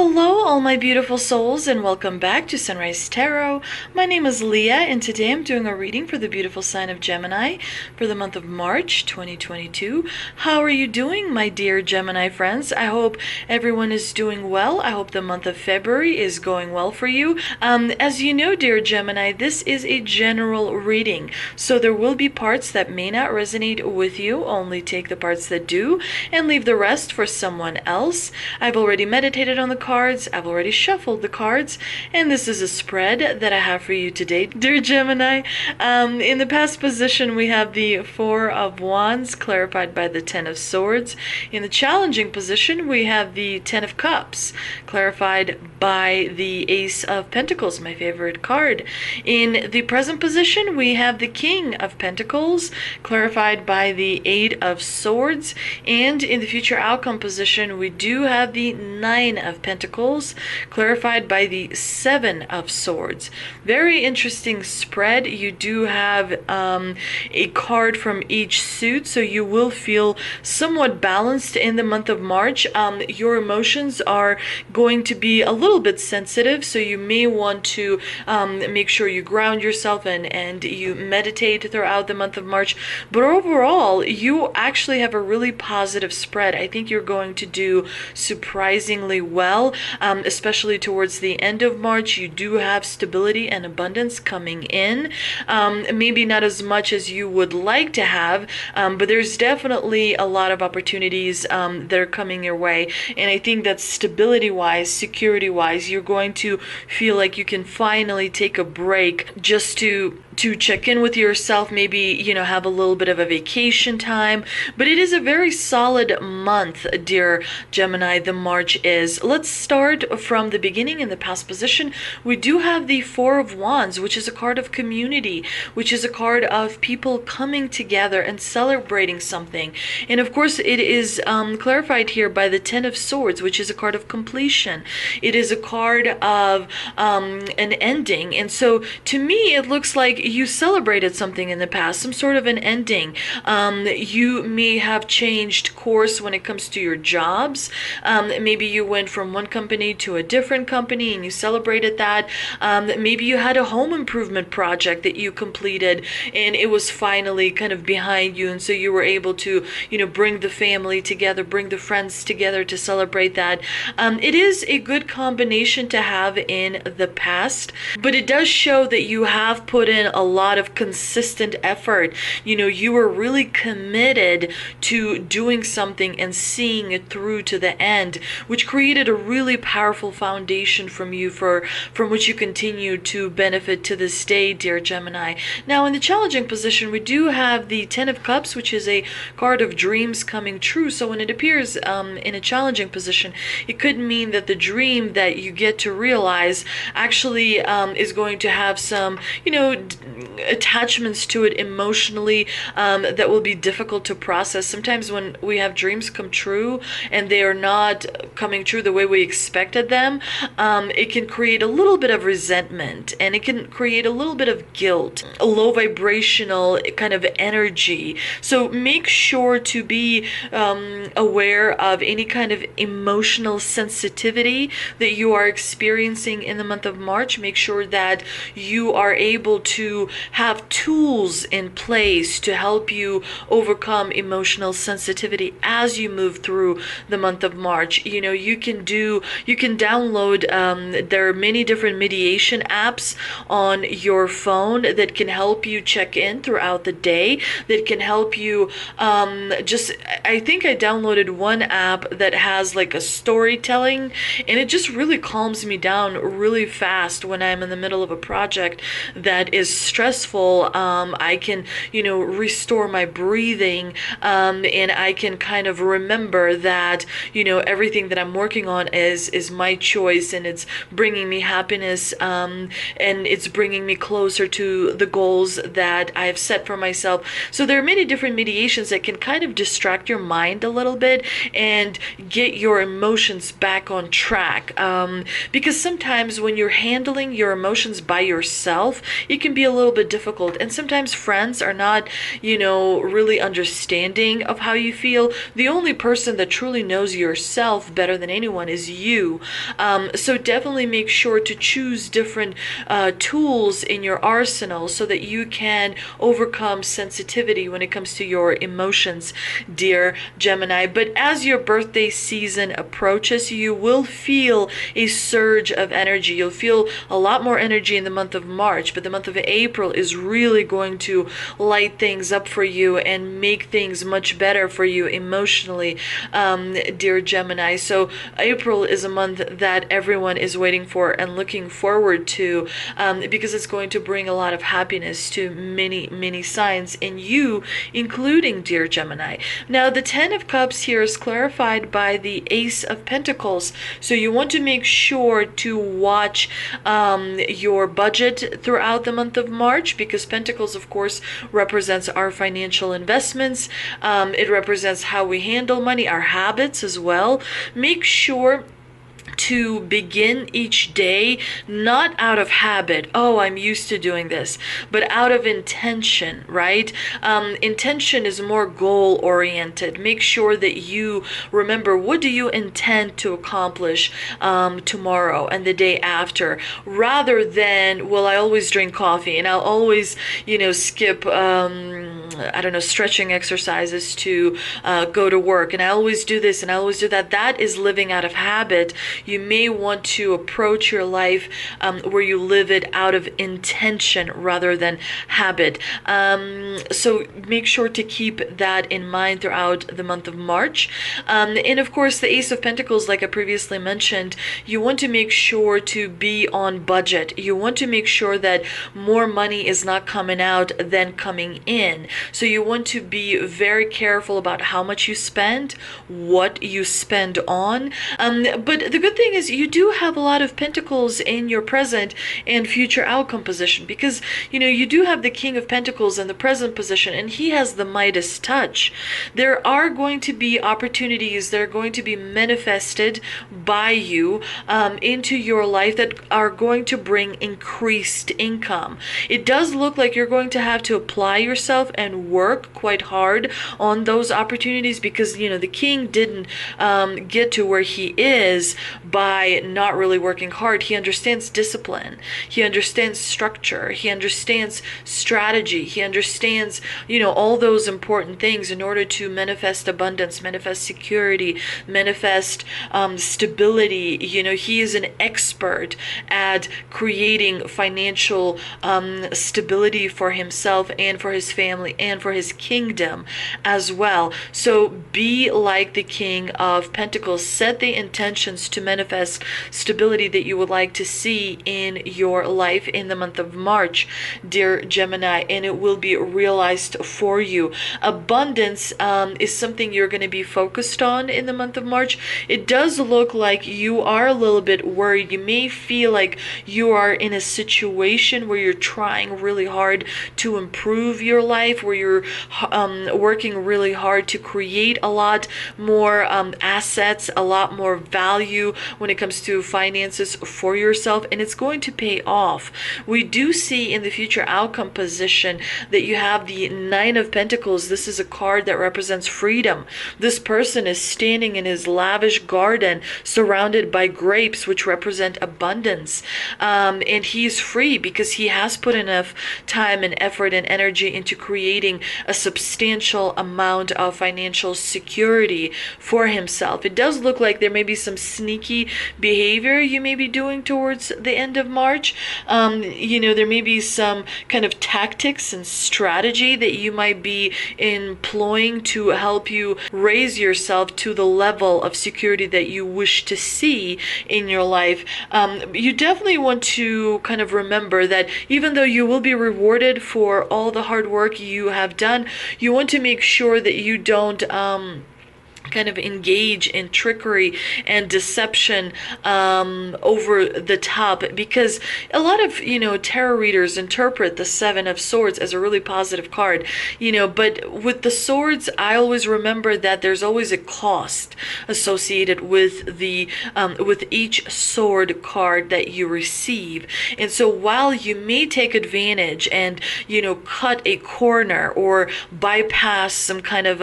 Hello, all my beautiful souls, and welcome back to Sunrise Tarot. My name is Leah, and today I'm doing a reading for the beautiful sign of Gemini for the month of March 2022. How are you doing, my dear Gemini friends? I hope everyone is doing well. I hope the month of February is going well for you. As you know, dear Gemini, this is a general reading, so there will be parts that may not resonate with you. Only take the parts that do and leave the rest for someone else. I've already meditated on the cards, I've already shuffled the cards, and this is a spread that I have for you today, dear Gemini. In the past position, we have the Four of Wands clarified by the Ten of Swords. In the challenging position, we have the Ten of Cups clarified by the Ace of Pentacles, my favorite card. In the present position, we have the King of Pentacles clarified by the Eight of Swords, and in the future outcome position, we do have the Nine of Pentacles clarified by the Seven of Swords. Very interesting spread. You do have a card from each suit, so you will feel somewhat balanced in the month of March. Your emotions are going to be a little bit sensitive, so you may want to make sure you ground yourself and you meditate throughout the month of March. But overall, you actually have a really positive spread. I think you're going to do surprisingly well, especially towards the end of March. You do have stability and abundance coming in. Maybe not as much as you would like to have, but there's definitely a lot of opportunities that are coming your way. And I think that stability-wise, security-wise, you're going to feel like you can finally take a break just to check in with yourself, maybe, you know, have a little bit of a vacation time. But it is a very solid month, dear Gemini, the March is. Let's start from the beginning. In the past position, we do have the Four of Wands, which is a card of community, which is a card of people coming together and celebrating something. And of course, it is clarified here by the Ten of Swords, which is a card of completion. It is a card of an ending. And so to me, it looks like you celebrated something in the past, some sort of an ending. You may have changed course when it comes to your jobs. Maybe you went from one company to a different company and you celebrated that. Maybe you had a home improvement project that you completed and it was finally kind of behind you, and so you were able to, you know, bring the family together, bring the friends together to celebrate that. It is a good combination to have in the past, but it does show that you have put in a lot of consistent effort. You know, you were really committed to doing something and seeing it through to the end, which created a really powerful foundation from which you continue to benefit to this day, dear Gemini. Now, in the challenging position, we do have the Ten of Cups, which is a card of dreams coming true. So when it appears in a challenging position, it could mean that the dream that you get to realize actually is going to have some, you know, attachments to it emotionally that will be difficult to process. Sometimes when we have dreams come true and they are not coming true the way we expected them, it can create a little bit of resentment, and it can create a little bit of guilt, a low vibrational kind of energy. So make sure to be aware of any kind of emotional sensitivity that you are experiencing in the month of March. Make sure that you are able to have tools in place to help you overcome emotional sensitivity as you move through the month of March. You know, you can download, there are many different mediation apps on your phone that can help you check in throughout the day, that can help you I think I downloaded one app that has like a storytelling, and it just really calms me down really fast when I'm in the middle of a project that is stressful. I can, you know, restore my breathing, and I can kind of remember that, you know, everything that I'm working on is my choice, and it's bringing me happiness, and it's bringing me closer to the goals that I've set for myself. So there are many different mediations that can kind of distract your mind a little bit and get your emotions back on track, because sometimes when you're handling your emotions by yourself, it can be a little bit difficult. And sometimes friends are not, really understanding of how you feel. The only person that truly knows yourself better than anyone is you. So definitely make sure to choose different tools in your arsenal so that you can overcome sensitivity when it comes to your emotions, dear Gemini. But as your birthday season approaches, you will feel a surge of energy. You'll feel a lot more energy in the month of March, but the month of April is really going to light things up for you and make things much better for you emotionally, dear Gemini. So April is a month that everyone is waiting for and looking forward to, because it's going to bring a lot of happiness to many, many signs, and you including, dear Gemini. Now, the Ten of Cups here is clarified by the Ace of Pentacles. So you want to make sure to watch your budget throughout the month of March, because Pentacles, of course, represents our financial investments. It represents how we handle money, our habits as well. Make sure to begin each day not out of habit, oh, I'm used to doing this, but out of intention, right? Intention is more goal oriented. Make sure that you remember, what do you intend to accomplish tomorrow and the day after, rather than, well, I always drink coffee and I'll always skip I don't know, stretching exercises to go to work, and I always do this and I always do that. That is living out of habit. You may want to approach your life where you live it out of intention rather than habit. So make sure to keep that in mind throughout the month of March. And of course, the Ace of Pentacles, like I previously mentioned, you want to make sure to be on budget. You want to make sure that more money is not coming out than coming in. So you want to be very careful about how much you spend, what you spend on. But the good thing is you do have a lot of pentacles in your present and future outcome position, because you do have the King of Pentacles in the present position, and he has the Midas touch. There are going to be opportunities that are going to be manifested by you into your life that are going to bring increased income. It does look like you're going to have to apply yourself and work quite hard on those opportunities, because the king didn't get to where he is by not really working hard. He understands discipline, he understands structure, he understands strategy, he understands all those important things in order to manifest abundance, manifest security, manifest stability. He is an expert at creating financial stability for himself and for his family and for his kingdom as well. So be like the King of Pentacles. Set the intentions to manifest stability that you would like to see in your life in the month of March, dear Gemini, and it will be realized for you. Abundance is something you're going to be focused on in the month of March. It does look like you are a little bit worried. You may feel like you are in a situation where you're trying really hard to improve your life, where you're working really hard to create a lot more assets, a lot more value when it comes to finances for yourself, and it's going to pay off. We do see in the future outcome position that you have the Nine of Pentacles. This is a card that represents freedom. This person is standing in his lavish garden surrounded by grapes, which represent abundance, and he's free because he has put enough time and effort and energy into creating a substantial amount of financial security for himself. It does look like there may be some sneaky behavior you may be doing towards the end of March. There may be some kind of tactics and strategy that you might be employing to help you raise yourself to the level of security that you wish to see in your life. You definitely want to kind of remember that even though you will be rewarded for all the hard work you have done, you want to make sure that you don't kind of engage in trickery and deception over the top, because a lot of tarot readers interpret the Seven of Swords as a really positive card, but with the swords, I always remember that there's always a cost associated with the with each sword card that you receive. And so while you may take advantage and cut a corner or bypass some kind of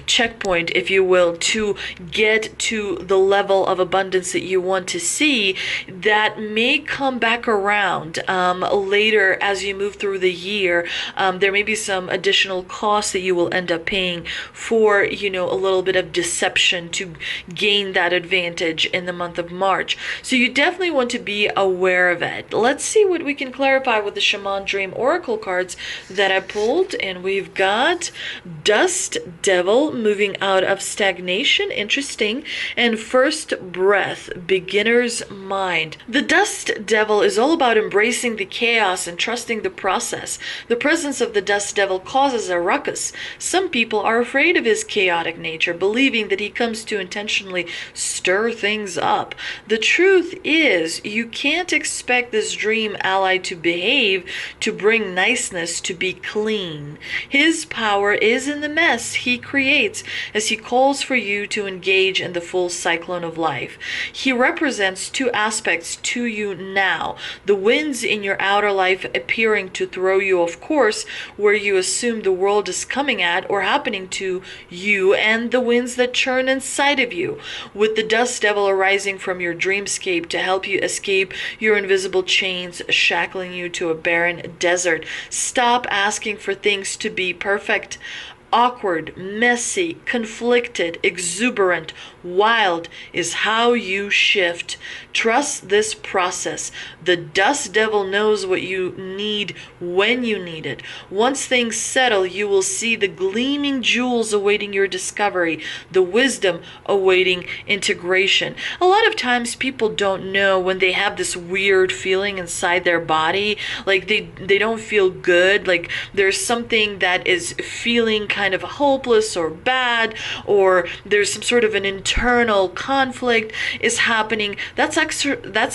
checkpoint, if you will, to get to the level of abundance that you want to see, that may come back around later as you move through the year. There may be some additional costs that you will end up paying for, a little bit of deception to gain that advantage in the month of March. So you definitely want to be aware of it. Let's see what we can clarify with the Shaman Dream Oracle cards that I pulled. And we've got Dust Devil, moving out of stagnation, interesting, and First Breath, Beginner's Mind. The Dust Devil is all about embracing the chaos and trusting the process. The presence of the Dust Devil causes a ruckus. Some people are afraid of his chaotic nature, believing that he comes to intentionally stir things up. The truth is, you can't expect this dream ally to behave, to bring niceness, to be clean. His power is in the mess he creates as he calls for you to engage in the full cyclone of life. He represents two aspects to you now: the winds in your outer life appearing to throw you off course where you assume the world is coming at or happening to you, and the winds that churn inside of you, with the Dust Devil arising from your dreamscape to help you escape your invisible chains shackling you to a barren desert. Stop asking for things to be perfect. Awkward, messy, conflicted, exuberant, wild is how you shift. Trust this process. The Dust Devil knows what you need when you need it. Once things settle, you will see the gleaming jewels awaiting your discovery, the wisdom awaiting integration. A lot of times people don't know when they have this weird feeling inside their body, like they don't feel good, like there's something that is feeling kind of hopeless or bad, or there's some sort of an internal conflict is happening. That's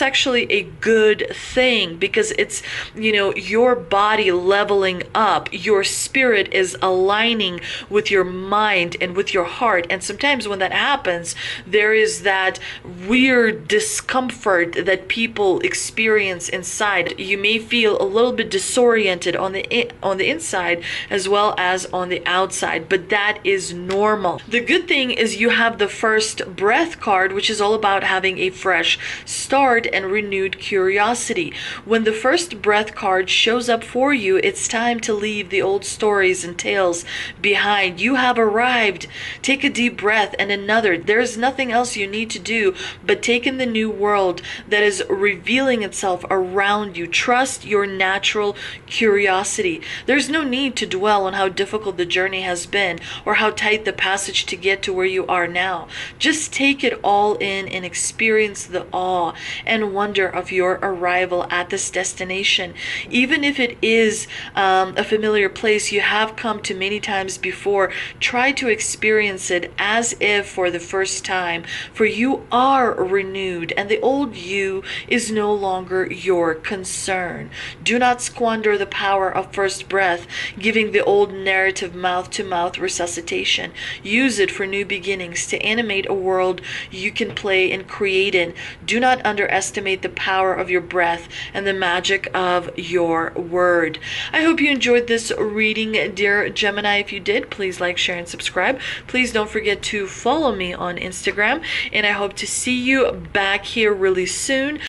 actually a good thing, because it's your body leveling up, your spirit is aligning with your mind and with your heart. And sometimes when that happens, there is that weird discomfort that people experience inside. You may feel a little bit disoriented on the inside as well as on the outside, but that is normal. The good thing is you have the First Breath card, which is all about having a fresh start and renewed curiosity. When the First Breath card shows up for you, it's time to leave the old stories and tales behind. You have arrived. Take a deep breath and another. There's nothing else you need to do but take in the new world that is revealing itself around you. Trust your natural curiosity. There's no need to dwell on how difficult the journey has been or how tight the passage to get to where you are now. Just take it all in and experience the awe and wonder of your arrival at this destination. Even if it is a familiar place you have come to many times before, try to experience it as if for the first time, for you are renewed and the old you is no longer your concern. Do not squander the power of First Breath, giving the old narrative mouth-to-mouth resuscitation. Use it for new beginnings, to animate a world you can play and create in. Do not underestimate the power of your breath and the magic of your word. I hope you enjoyed this reading, dear Gemini. If you did, please like, share, and subscribe. Please don't forget to follow me on Instagram, and I hope to see you back here really soon.